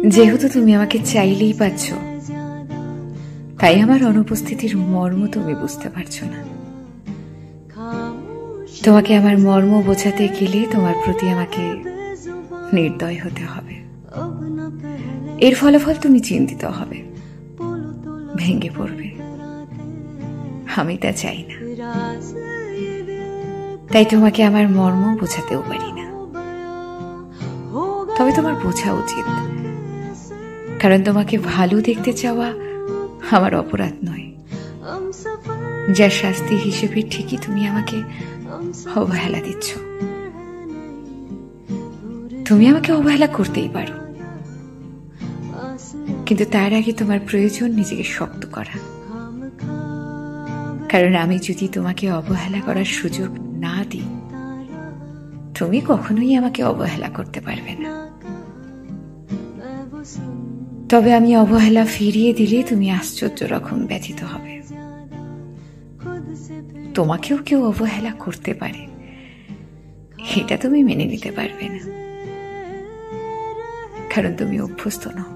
যেহেতু তুমি আমাকে চাইলেই পাচ্ছ, তাই আমার অনুপস্থিতির মর্ম তুমি বুঝতে পারছো না। তোমাকে আমার মর্ম বোঝাতে গেলে তোমার প্রতি আমাকে নির্দয় হতে হবে। এর ফলাফল তুমি চিন্তিত হবে, ভেঙে পড়বে। আমি তা চাই না, তাই তোমাকে আমার মর্ম বোঝাতেও পারি না। তবে তোমার বোঝা উচিত, কারণ তোমাকে ভালো দেখতে চাওয়া আমার অপরাধ নয়, যার শাস্তি হিসেবে ঠিকই তুমি আমাকে অবহেলা দিচ্ছ। তুমি আমাকে অবহেলা করতেই পারো, কিন্তু তার আগে তোমার প্রয়োজন নিজেকে শক্ত করা। কারণ আমি যদি তোমাকে অবহেলা করার সুযোগ না দিই, তুমি কখনোই আমাকে অবহেলা করতে পারবে না। তবে আমি অবহেলা ফিরিয়ে দিলে তুমি আশ্চর্য রকম ব্যথিত হবে। তোমাকেও কেউ অবহেলা করতে পারে, এটা তুমি মেনে নিতে পারবে না, কারণ তুমি অভ্যস্ত নও।